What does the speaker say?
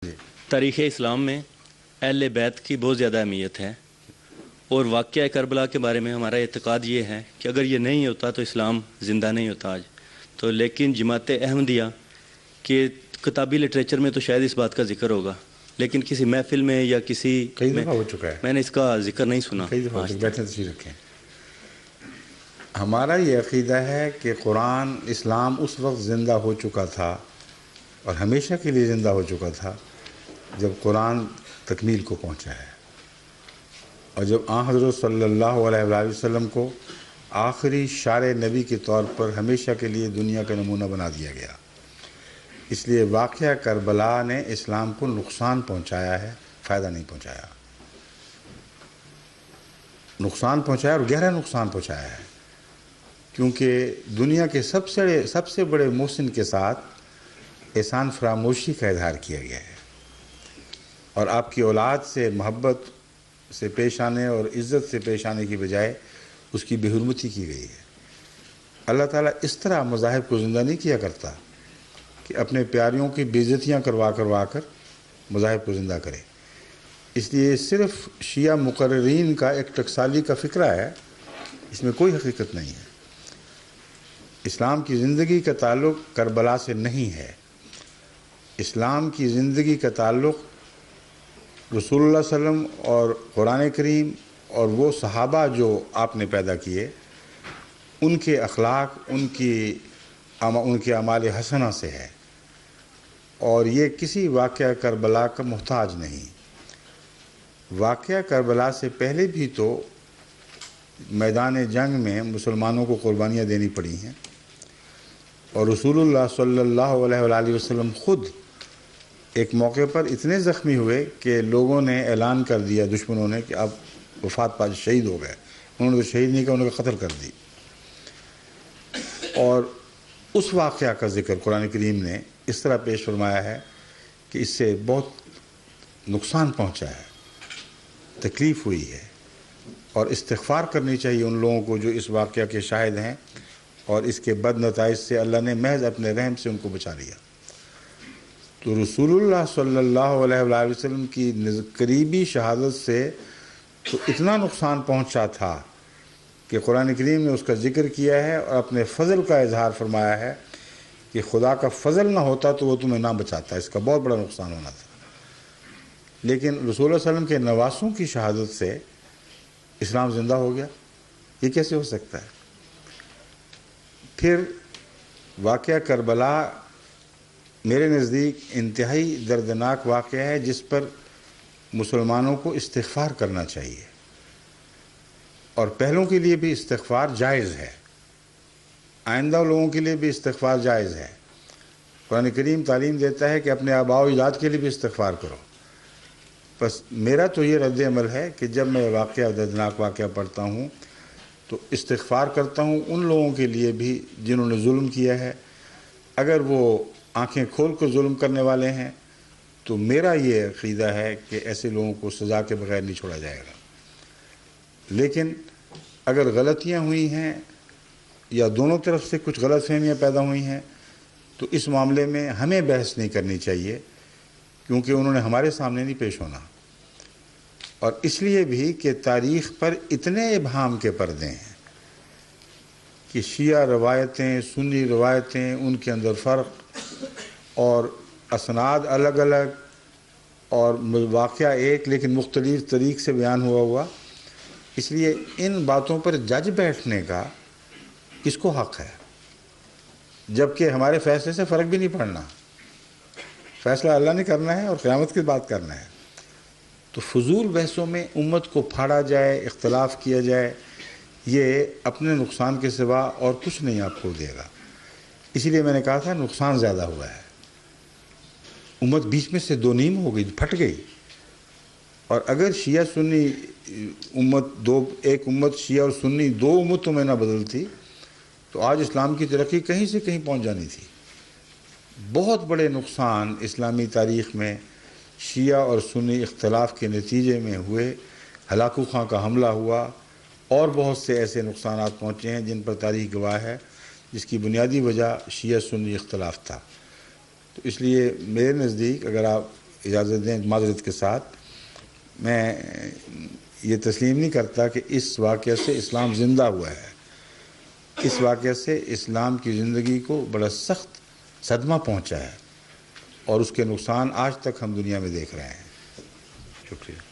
جی تاریخ اسلام میں اہل بیت کی بہت زیادہ اہمیت ہے، اور واقعہ کربلا کے بارے میں ہمارا اعتقاد یہ ہے کہ اگر یہ نہیں ہوتا تو اسلام زندہ نہیں ہوتا آج تو۔ لیکن جماعت احمدیہ کے کتابی لٹریچر میں تو شاید اس بات کا ذکر ہوگا، لیکن کسی محفل میں یا کسی کئی دفعہ ہو چکا ہے، میں نے اس کا ذکر نہیں سنا کئی دفعہ ہو آج چکا۔ تک۔ بیٹھیں تشریف رکھیں۔ ہمارا یہ عقیدہ ہے کہ قرآن اسلام اس وقت زندہ ہو چکا تھا اور ہمیشہ کے لیے زندہ ہو چکا تھا جب قرآن تکمیل کو پہنچا ہے، اور جب آن حضرت صلی اللہ علیہ وآلہ وسلم کو آخری شارع نبی کے طور پر ہمیشہ کے لیے دنیا کا نمونہ بنا دیا گیا۔ اس لیے واقعہ کربلا نے اسلام کو نقصان پہنچایا ہے، فائدہ نہیں پہنچایا۔ نقصان پہنچایا اور گہرا نقصان پہنچایا ہے، کیونکہ دنیا کے سب سے بڑے محسن کے ساتھ احسان فراموشی کا اظہار کیا گیا ہے، اور آپ کی اولاد سے محبت سے پیش آنے اور عزت سے پیش آنے کی بجائے اس کی بے حرمتی کی گئی ہے۔ اللہ تعالیٰ اس طرح مذاہب کو زندہ نہیں کیا کرتا کہ اپنے پیاریوں کی بے عزتیاں کروا کر مذاہب کو زندہ کرے۔ اس لیے صرف شیعہ مقررین کا ایک ٹکسالی کا فکرہ ہے، اس میں کوئی حقیقت نہیں ہے۔ اسلام کی زندگی کا تعلق کربلا سے نہیں ہے۔ اسلام کی زندگی کا تعلق رسول اللہ صلی اللہ علیہ وسلم اور قرآن کریم اور وہ صحابہ جو آپ نے پیدا کیے، ان کے اخلاق، ان کے اعمال حسنہ سے ہے، اور یہ کسی واقعہ کربلا کا محتاج نہیں۔ واقعہ کربلا سے پہلے بھی تو میدان جنگ میں مسلمانوں کو قربانیاں دینی پڑی ہیں، اور رسول اللہ صلی اللہ علیہ وآلہ وسلم خود ایک موقع پر اتنے زخمی ہوئے کہ لوگوں نے اعلان کر دیا، دشمنوں نے، کہ اب وفات پا شہید ہو گئے۔ انہوں نے تو شہید نہیں کہا، انہوں نے قتل کر دی۔ اور اس واقعہ کا ذکر قرآن کریم نے اس طرح پیش فرمایا ہے کہ اس سے بہت نقصان پہنچا ہے، تکلیف ہوئی ہے، اور استغفار کرنی چاہیے ان لوگوں کو جو اس واقعہ کے شاہد ہیں، اور اس کے بد نتائج سے اللہ نے محض اپنے رحم سے ان کو بچا لیا۔ تو رسول اللہ صلی اللہ علیہ وآلہ وسلم کی قریبی شہادت سے تو اتنا نقصان پہنچا تھا کہ قرآن کریم نے اس کا ذکر کیا ہے اور اپنے فضل کا اظہار فرمایا ہے کہ خدا کا فضل نہ ہوتا تو وہ تمہیں نہ بچاتا، اس کا بہت بڑا نقصان ہونا تھا۔ لیکن رسول اللہ صلی اللہ علیہ وسلم کے نواسوں کی شہادت سے اسلام زندہ ہو گیا، یہ کیسے ہو سکتا ہے؟ پھر واقعہ کربلا میرے نزدیک انتہائی دردناک واقعہ ہے، جس پر مسلمانوں کو استغفار کرنا چاہیے، اور پہلوں کے لیے بھی استغفار جائز ہے، آئندہ لوگوں کے لیے بھی استغفار جائز ہے۔ قرآن کریم تعلیم دیتا ہے کہ اپنے آباء و اجداد کے لیے بھی استغفار کرو۔ بس میرا تو یہ رد عمل ہے کہ جب میں واقعہ دردناک واقعہ پڑھتا ہوں تو استغفار کرتا ہوں ان لوگوں کے لیے بھی جنہوں نے ظلم کیا ہے۔ اگر وہ آنکھیں کھول کر ظلم کرنے والے ہیں تو میرا یہ عقیدہ ہے کہ ایسے لوگوں کو سزا کے بغیر نہیں چھوڑا جائے گا۔ لیکن اگر غلطیاں ہوئی ہیں یا دونوں طرف سے کچھ غلط فہمیاں پیدا ہوئی ہیں تو اس معاملے میں ہمیں بحث نہیں کرنی چاہیے، کیونکہ انہوں نے ہمارے سامنے نہیں پیش ہونا، اور اس لیے بھی کہ تاریخ پر اتنے ابہام کے پردے ہیں کہ شیعہ روایتیں، سنی روایتیں، ان کے اندر فرق اور اسناد الگ الگ، اور واقعہ ایک لیکن مختلف طریق سے بیان ہوا۔ اس لیے ان باتوں پر جج بیٹھنے کا کس کو حق ہے، جبکہ ہمارے فیصلے سے فرق بھی نہیں پڑنا؟ فیصلہ اللہ نے کرنا ہے اور قیامت کی بات کرنا ہے۔ تو فضول بحثوں میں امت کو پھاڑا جائے، اختلاف کیا جائے، یہ اپنے نقصان کے سوا اور کچھ نہیں آپ کو دے گا۔ اسی لیے میں نے کہا تھا نقصان زیادہ ہوا ہے، امت بیچ میں سے دو نیم ہو گئی، پھٹ گئی۔ اور اگر شیعہ سنی ایک امت شیعہ اور سنی دو امتوں میں نہ بدلتی تو آج اسلام کی ترقی کہیں سے کہیں پہنچ جانی تھی۔ بہت بڑے نقصان اسلامی تاریخ میں شیعہ اور سنی اختلاف کے نتیجے میں ہوئے، ہلاکو خاں کا حملہ ہوا، اور بہت سے ایسے نقصانات پہنچے ہیں جن پر تاریخ گواہ ہے، جس کی بنیادی وجہ شیعہ سنی اختلاف تھا۔ تو اس لیے میرے نزدیک اگر آپ اجازت دیں معذرت کے ساتھ، میں یہ تسلیم نہیں کرتا کہ اس واقعے سے اسلام زندہ ہوا ہے. اس واقعے سے اسلام کی زندگی کو بڑا سخت صدمہ پہنچا ہے، اور اس کے نقصان آج تک ہم دنیا میں دیکھ رہے ہیں. شکریہ.